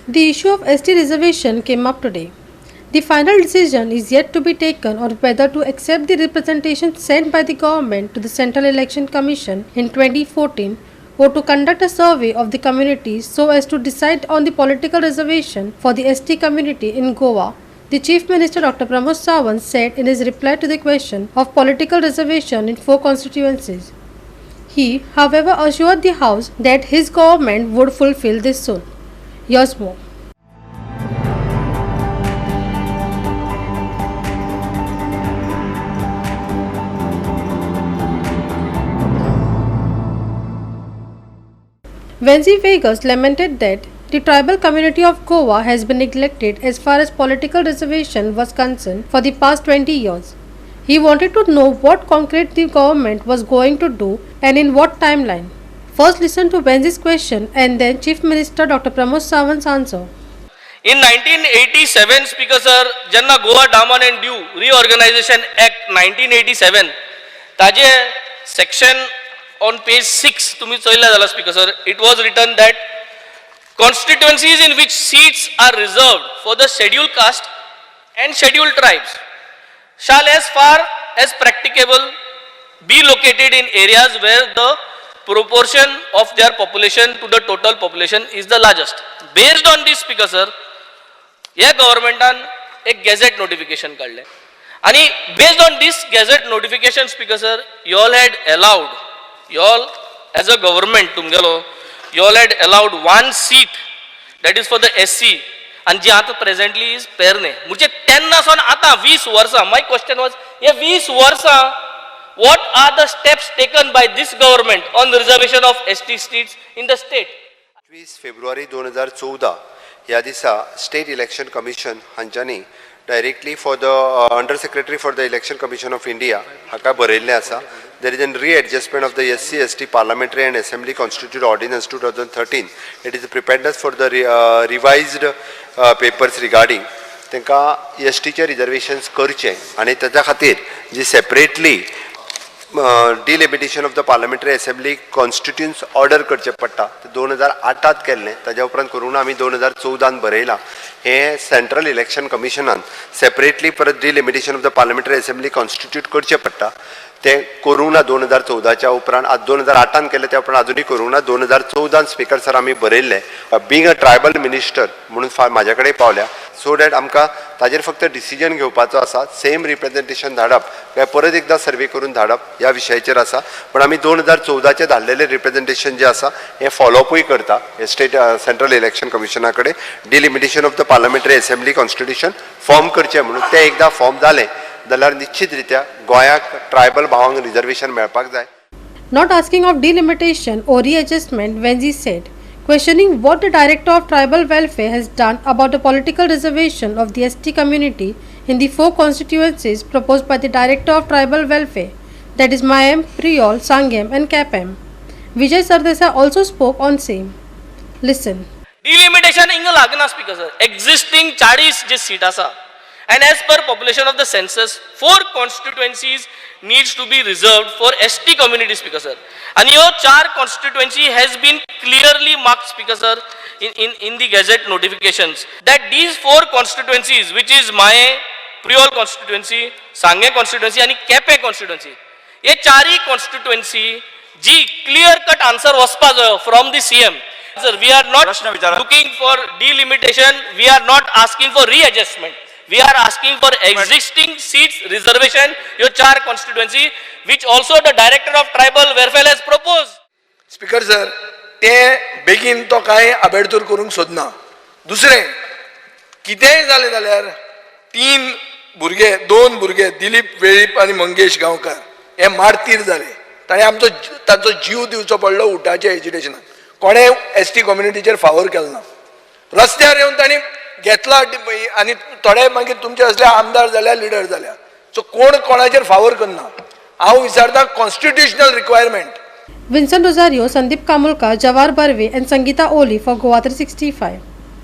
The issue of ST reservation came up today. The final decision is yet to be taken on whether to accept the representation sent by the government to the Central Election Commission in 2014 or to conduct a survey of the community so as to decide on the political reservation for the ST community in Goa. The Chief Minister Dr. Pramod Sawant said in his reply to the question of political reservation in 4 constituencies. He, however, assured the House that his government would fulfill this soon. Here's more. Venzi Vegas lamented that the tribal community of Goa has been neglected as far as political reservation was concerned for the past 20 years. He wanted to know what concrete the government was going to do and in what timeline. First listen to Venzi's question and then Chief Minister Dr. Pramod Sawant's answer. In 1987, Speaker Sir, Janna Goa Daman and Diu Reorganization Act 1987, ताजे section on page 6, तुम्ही चोयला जाला Speaker Sir, it was written that constituencies in which seats are reserved for the scheduled caste and scheduled tribes shall as far as practicable be located in areas where the proportion of their population to the total population is the largest. Based on this, Speaker Sir, या गव्हर्नमेंटान एक gazette notification काढले आणि based on this gazette notification speaker sir you all had allowed you all as a government तुमगेलो you all had allowed 1 seat that is for the SC आणि जी आता presently is पेरणे म्हणजे तेन्नासून आता 20 वर्सां माय क्वेश्चन वॉज हे 20 वर्सां what are the steps taken by this government on the reservation of ST seats in the state? 20 February 2014 ह्या दिसा state election commission हांच्यानी directly for the under secretary for the election commission of India हाका बरयल्लें आसा there is an readjustment of the SC ST parliamentary and assembly constitute ordinance 2013 it is preparedness for the revised papers regarding तांकां STचे reservations करचे आनी ताच्या खातीर जी separately delimitation of the parliamentary assembly constituencies order करचे पडटा 2008 केल्लें ताज्या उपरांत करून आमी 2014 बरयलां हें सेंट्रल इलेक्शन कमिशनान सेपरेटली परत delimitation of the parliamentary assembly constitute करचें पडटा तें करूं ना 2014च्या उपरांत आज 2008 केलें त्या उपरांत अजुनूय करूं ना 2014 स्पीकर सर आमी बरयल्लें बींग अ ट्रायबल मिनिस्टर म्हणून म्हाज्या कडेन पावल्या सो डॅट आमकां ताजेर फक्त डिसिजन घेवपाचो आसा सेम रिप्रेझेंटेशन धाडप काय परत एकदां सर्वे करून धाडप ह्या विशयाचेर आसा पण आमी 2014चे धाडलेलें रिप्रेझेंटेशन जें आसा हें फॉलोअपूय करता हे स्टेट सेंट्रल इलेक्शन कमिशना कडेन delimitation of the parliamentary assembly constitution form करचें म्हणून तें एकदां फॉर्म जालें जाल्यार निश्चितरित्या गोंयाक ट्रायबल भावांक रिजर्वेशन मेळपाक जाय. Not asking of delimitation or readjustment, Venzi said, questioning what the Director of Tribal Welfare has done about the political reservation of the ST community in the 4 constituencies proposed by the Director of Tribal Welfare, that is Mayam, Priol, Sangem and Kapem. Vijay Sardesai also spoke on same. Listen. Delimitation इंग लागना speaker sir existing 40 जे seat आसा and as per population of the census 4 constituencies needs to be reserved for ST community speaker sir and your 4 constituency has been clearly marked speaker sir in the gazette notifications that these 4 constituencies which is Maye Priol constituency Sange constituency and Kepe constituency ye chari constituency ji clear cut answer waspa from the CM sir we are not looking for delimitation we are not asking for readjustment. We are asking for existing seats reservation your 4 constituency which also the director of tribal welfare has proposed. Speaker sir ते बेगीन तो काय आबेडतोर करूंक सोदना दुसरें कितेंय जालें जाल्यार 2 भुरगे दिलीप वेळीप आनी मंगेश गांवकार हे मारतीर जाले ताणें तांचो जीव दिवचो पडलो उठाच्या एज्युकेशनाक कोणें ST कम्युनिटीचेर फावर केलो ना रस्त्यार येवन ताणें घेतला आनी थोडे मागीर तुमचे असले आमदार जाल्या लिडर जाल्या सो कोण कोणाचेर फावर करना हांव विचारता constitutional requirement. Vincent Rosario, Sandeep Kamulka, Jawar Barve and Sangeeta Oli for Goa 365.